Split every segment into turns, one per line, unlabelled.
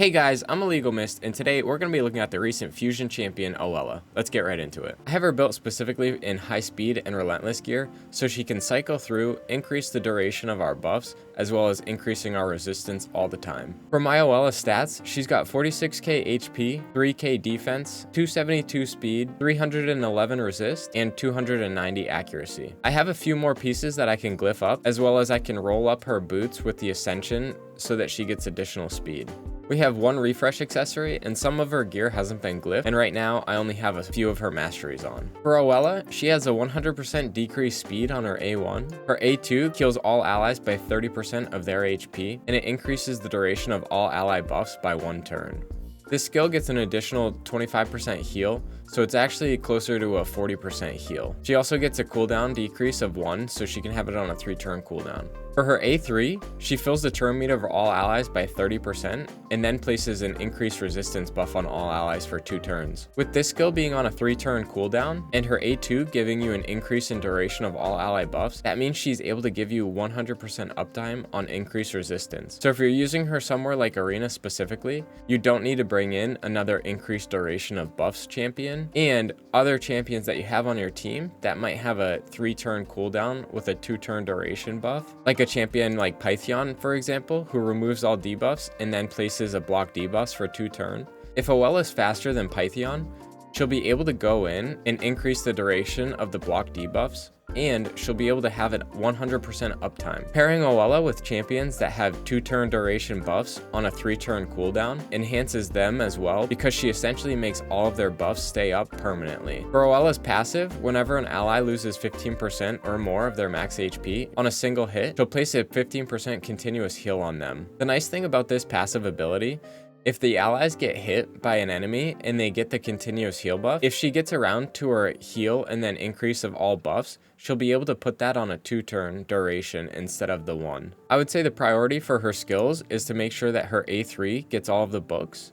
Hey guys, I'm Illegal Mist, and today we're going to be looking at the recent Fusion champion, Oella. Let's get right into it. I have her built specifically in high speed and relentless gear, so she can cycle through, increase the duration of our buffs, as well as increasing our resistance all the time. For my Oella stats, she's got 46k HP, 3k defense, 272 speed, 311 resist, and 290 accuracy. I have a few more pieces that I can glyph up, as well as I can roll up her boots with the Ascension so that she gets additional speed. We have one refresh accessory, and some of her gear hasn't been glyphed, and right now I only have a few of her masteries on. For Oella, she has a 100% decreased speed on her A1. Her A2 kills all allies by 30% of their HP, and it increases the duration of all ally buffs by 1 turn. This skill gets an additional 25% heal, so it's actually closer to a 40% heal. She also gets a cooldown decrease of 1, so she can have it on a 3-turn cooldown. For her A3, she fills the turn meter of all allies by 30%, and then places an increased resistance buff on all allies for 2 turns. With this skill being on a 3-turn cooldown, and her A2 giving you an increase in duration of all ally buffs, that means she's able to give you 100% uptime on increased resistance. So if you're using her somewhere like Arena specifically, you don't need to bring in another increased duration of buffs champion, and other champions that you have on your team that might have a 3-turn cooldown with a 2-turn duration buff, like a champion like Pythion, for example, who removes all debuffs and then places a block debuffs for 2 turn. If Oella is faster than Pythion, she'll be able to go in and increase the duration of the block debuffs, and she'll be able to have it 100% uptime. Pairing Oella with champions that have 2-turn duration buffs on a 3-turn cooldown enhances them as well, because she essentially makes all of their buffs stay up permanently. For Oella's passive, whenever an ally loses 15% or more of their max HP on a single hit, she'll place a 15% continuous heal on them. The nice thing about this passive ability, if the allies get hit by an enemy and they get the continuous heal buff, if she gets around to her heal and then increase of all buffs, she'll be able to put that on a 2-turn duration instead of the 1. I would say the priority for her skills is to make sure that her A3 gets all of the books.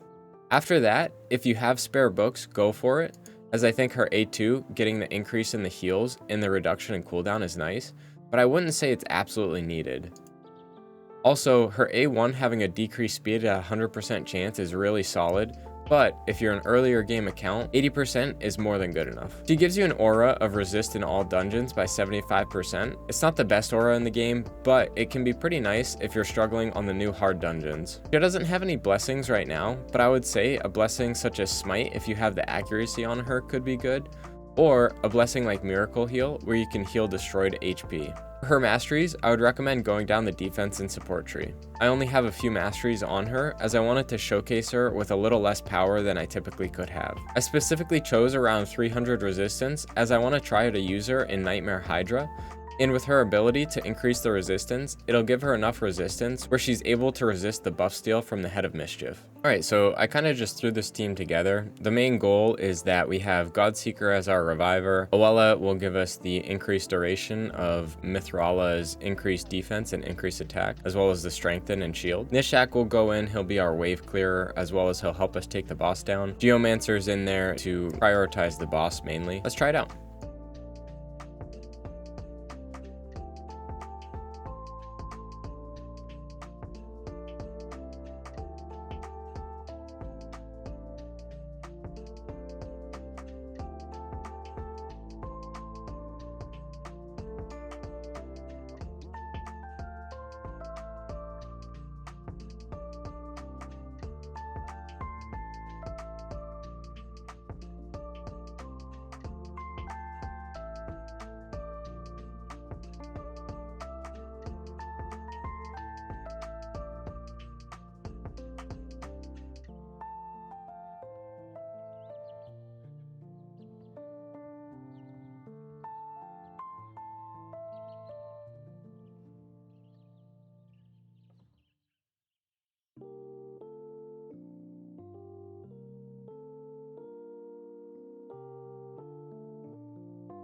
After that, if you have spare books, go for it, as I think her A2 getting the increase in the heals and the reduction in cooldown is nice, but I wouldn't say it's absolutely needed. Also, her A1 having a decreased speed at 100% chance is really solid, but if you're an earlier game account, 80% is more than good enough. She gives you an aura of resist in all dungeons by 75%. It's not the best aura in the game, but it can be pretty nice if you're struggling on the new hard dungeons. She doesn't have any blessings right now, but I would say a blessing such as Smite, if you have the accuracy on her, could be good, or a blessing like Miracle Heal, where you can heal destroyed HP. For her masteries, I would recommend going down the defense and support tree. I only have a few masteries on her, as I wanted to showcase her with a little less power than I typically could have. I specifically chose around 300 resistance, as I want to try to use her in Nightmare Hydra, and with her ability to increase the resistance, it'll give her enough resistance where she's able to resist the buff steal from the Head of Mischief. Alright, so I kind of just threw this team together. The main goal is that we have Godseeker as our reviver. Oella will give us the increased duration of Mithrala's increased defense and increased attack, as well as the strengthen and shield. Nishak will go in, he'll be our wave clearer, as well as he'll help us take the boss down. Geomancer's in there to prioritize the boss mainly. Let's try it out.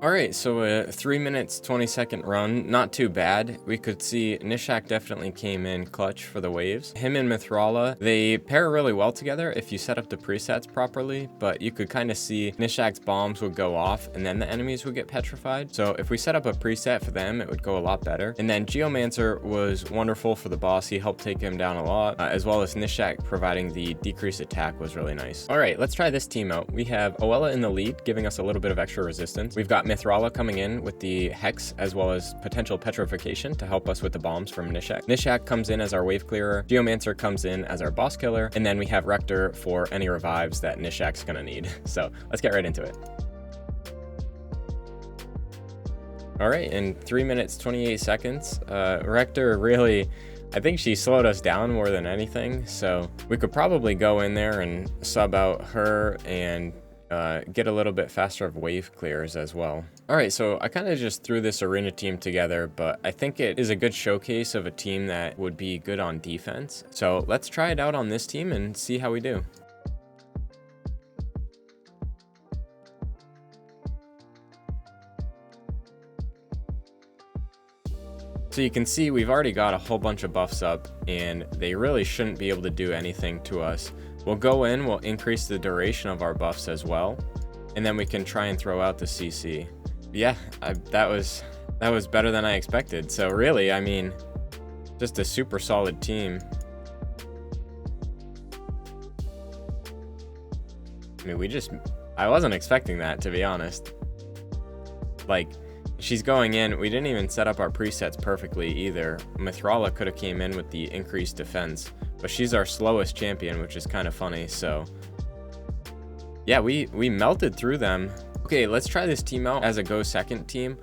Alright, so a 3 minutes 20-second run, not too bad. We could see Nishak definitely came in clutch for the waves. Him and Mithrala, they pair really well together if you set up the presets properly, but you could kind of see Nishak's bombs would go off and then the enemies would get petrified. So if we set up a preset for them, it would go a lot better. And then Geomancer was wonderful for the boss. He helped take him down a lot, as well as Nishak providing the decreased attack was really nice. Alright, let's try this team out. We have Oella in the lead, giving us a little bit of extra resistance. We've got Mithrala coming in with the Hex as well as potential petrification to help us with the bombs from Nishak. Nishak comes in as our wave clearer, Geomancer comes in as our boss killer, and then we have Rector for any revives that Nishak's gonna need. So let's get right into it. Alright, in 3 minutes 28 seconds, Rector really, I think she slowed us down more than anything, so we could probably go in there and sub out her and get a little bit faster of wave clears as well. Alright, so I kind of just threw this arena team together, but I think it is a good showcase of a team that would be good on defense. So let's try it out on this team and see how we do. So you can see we've already got a whole bunch of buffs up, and they really shouldn't be able to do anything to us. We'll go in, we'll increase the duration of our buffs as well, and then we can try and throw out the CC. Yeah, that was better than I expected. So really, I mean, just a super solid team. I mean, I wasn't expecting that, to be honest. Like, she's going in, we didn't even set up our presets perfectly either. Mithrala could have came in with the increased defense, but she's our slowest champion, which is kind of funny. So yeah, we melted through them. Okay, let's try this team out as a go second team.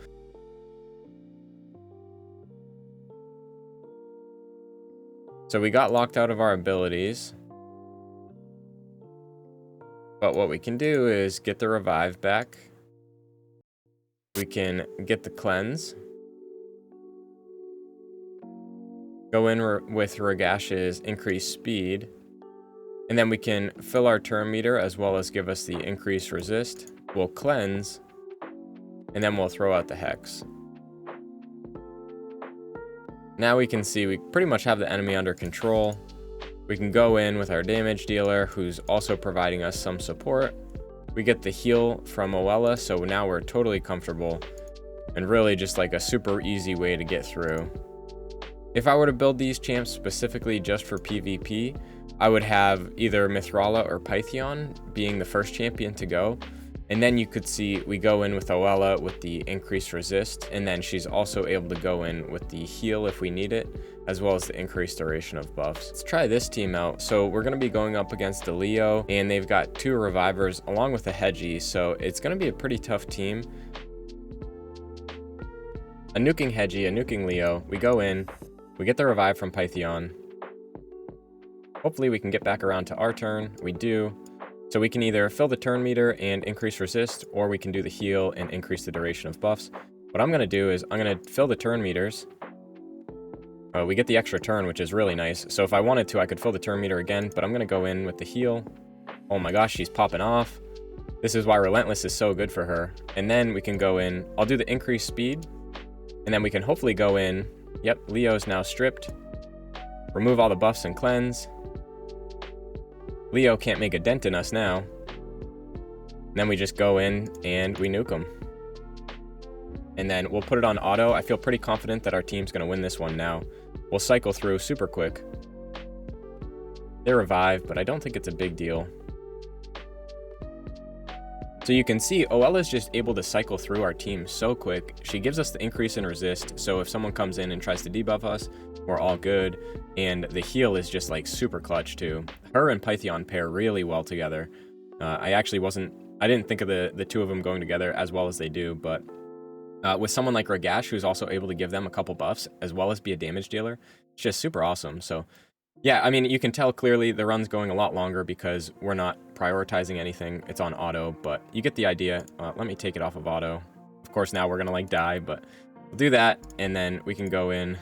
So we got locked out of our abilities, but what we can do is get the revive back. We can get the cleanse. Go in with Regash's increased speed. And then we can fill our turn meter as well as give us the increased resist. We'll cleanse. And then we'll throw out the Hex. Now we can see we pretty much have the enemy under control. We can go in with our damage dealer, who's also providing us some support. We get the heal from Oella, so now we're totally comfortable and really just like a super easy way to get through. If I were to build these champs specifically just for PvP, I would have either Mithrala or Pythion being the first champion to go. And then you could see we go in with Oella with the increased resist, and then she's also able to go in with the heal if we need it, as well as the increased duration of buffs. Let's try this team out. So we're going to be going up against a Leo, and they've got 2 revivers along with a Hedgie, so it's going to be a pretty tough team. A nuking Hedgie, a nuking Leo. We go in, we get the revive from Pythion. Hopefully we can get back around to our turn. We do. So we can either fill the turn meter and increase resist, or we can do the heal and increase the duration of buffs. What I'm going to do is I'm going to fill the turn meters. We get the extra turn, which is really nice. So if I wanted to, I could fill the turn meter again, but I'm going to go in with the heal. Oh my gosh, she's popping off. This is why Relentless is so good for her. And then we can go in. I'll do the increased speed, and then we can hopefully go in. Yep, Leo's now stripped. Remove all the buffs and cleanse. Leo can't make a dent in us now. And then we just go in and we nuke them. And then we'll put it on auto. I feel pretty confident that our team's going to win this one now. We'll cycle through super quick. They revive, but I don't think it's a big deal. So you can see Oella's just able to cycle through our team so quick. She gives us the increase in resist, so if someone comes in and tries to debuff us, we're all good. And the heal is just like super clutch too. Her and Pythion pair really well together. I didn't think of the two of them going together as well as they do, but with someone like Regash, who's also able to give them a couple buffs as well as be a damage dealer, it's just super awesome. So yeah, I mean, you can tell clearly the run's going a lot longer because we're not prioritizing anything. It's on auto, but you get the idea. Let me take it off of auto. Of course, now we're gonna like die, but we'll do that, and then we can go in.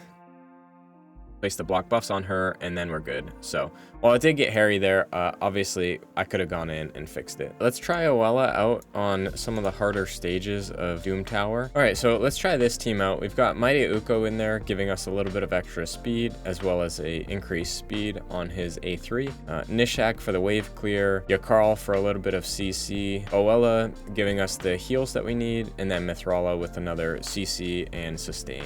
place the block buffs on her, and then we're good. So while it did get hairy there, obviously I could have gone in and fixed it. Let's try Oella out on some of the harder stages of Doom Tower. All right, so let's try this team out. We've got Mighty Uko in there, giving us a little bit of extra speed, as well as a increased speed on his A3. Nishak for the wave clear, Yakarl for a little bit of CC, Oella giving us the heals that we need, and then Mithrala with another CC and sustain.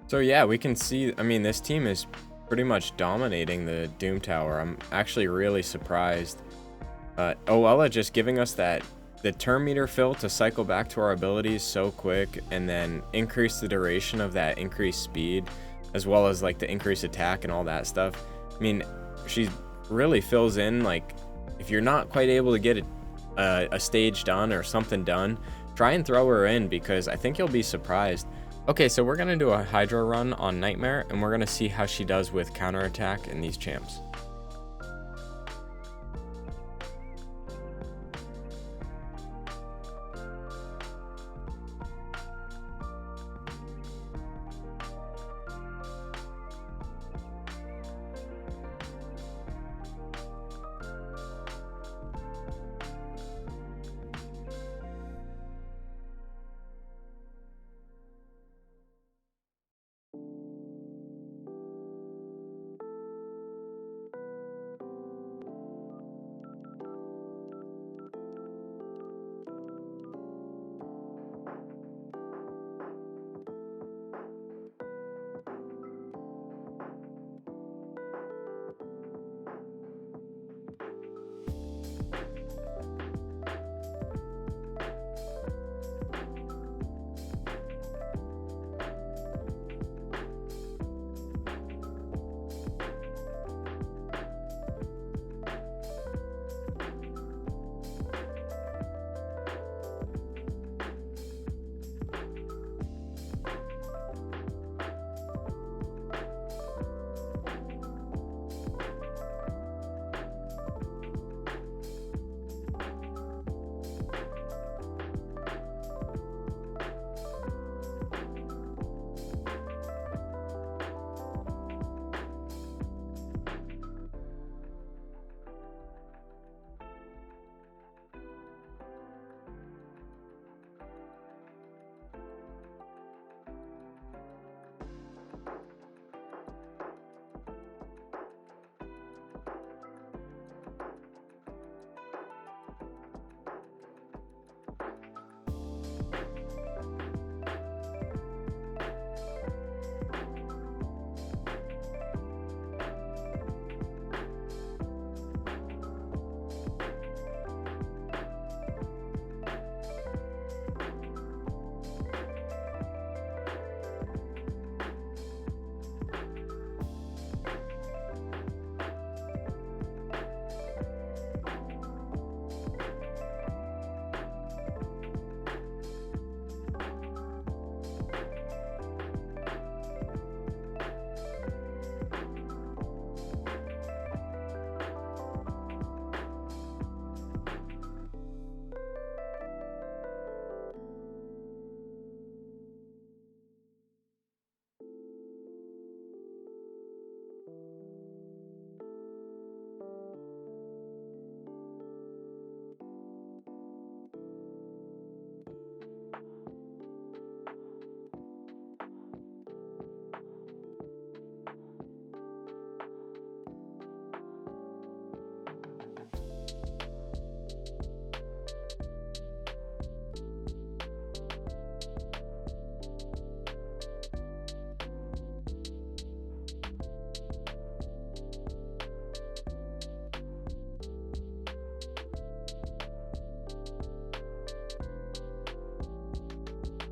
So yeah, we can see, I mean, this team is pretty much dominating the Doom Tower. I'm actually really surprised. Oella just giving us the turn meter fill to cycle back to our abilities so quick, and then increase the duration of that increased speed, as well as like the increased attack and all that stuff. I mean, she really fills in, like, if you're not quite able to get a stage done or something done, try and throw her in, because I think you'll be surprised. Okay, so we're gonna do a Hydra run on Nightmare, and we're gonna see how she does with counterattack in these champs.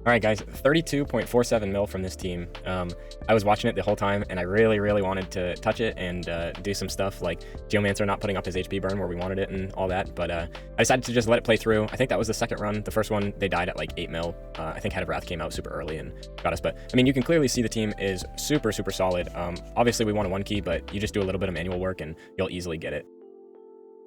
All right, guys, 32.47 mil from this team. I was watching it the whole time, and I really wanted to touch it and do some stuff like Geomancer not putting up his HP burn where we wanted it and all that, but I decided to just let it play through. I think that was the second run. The first one, they died at like 8 mil. I think Head of Wrath came out super early and got us, but I mean, you can clearly see the team is super solid. Obviously, we want a 1 key, but you just do a little bit of manual work and you'll easily get it.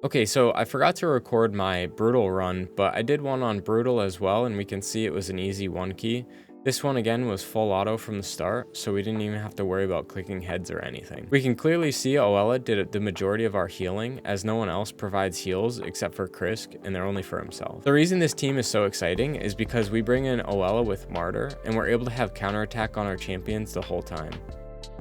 Okay, so I forgot to record my Brutal run, but I did one on Brutal as well, and we can see it was an easy 1 key. This one again was full auto from the start, so we didn't even have to worry about clicking heads or anything. We can clearly see Oella did the majority of our healing, as no one else provides heals except for Krisk, and they're only for himself. The reason this team is so exciting is because we bring in Oella with Martyr, and we're able to have counterattack on our champions the whole time.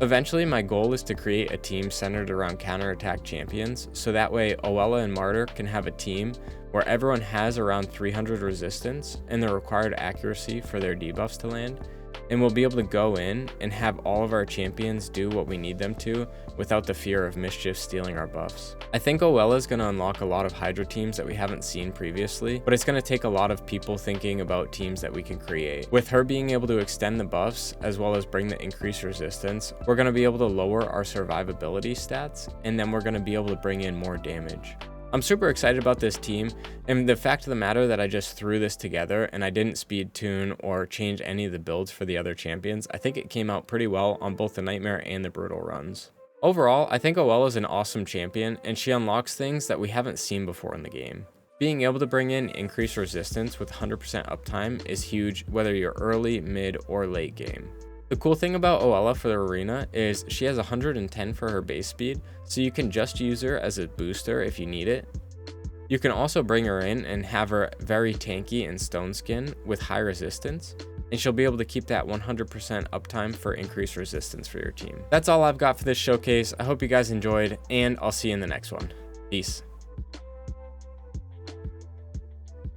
Eventually, my goal is to create a team centered around counterattack champions, so that way Oella and Martyr can have a team where everyone has around 300 resistance and the required accuracy for their debuffs to land, and we'll be able to go in and have all of our champions do what we need them to without the fear of mischief stealing our buffs. I think Oella is going to unlock a lot of Hydra teams that we haven't seen previously, but it's going to take a lot of people thinking about teams that we can create. With her being able to extend the buffs as well as bring the increased resistance, we're going to be able to lower our survivability stats, and then we're going to be able to bring in more damage. I'm super excited about this team, and the fact of the matter that I just threw this together and I didn't speed tune or change any of the builds for the other champions, I think it came out pretty well on both the Nightmare and the Brutal runs. Overall, I think Oella is an awesome champion, and she unlocks things that we haven't seen before in the game. Being able to bring in increased resistance with 100% uptime is huge, whether you're early, mid, or late game. The cool thing about Oella for the arena is she has 110 for her base speed, so you can just use her as a booster if you need it. You can also bring her in and have her very tanky and stone skin with high resistance, and she'll be able to keep that 100% uptime for increased resistance for your team. That's all I've got for this showcase. I hope you guys enjoyed, and I'll see you in the next one. Peace.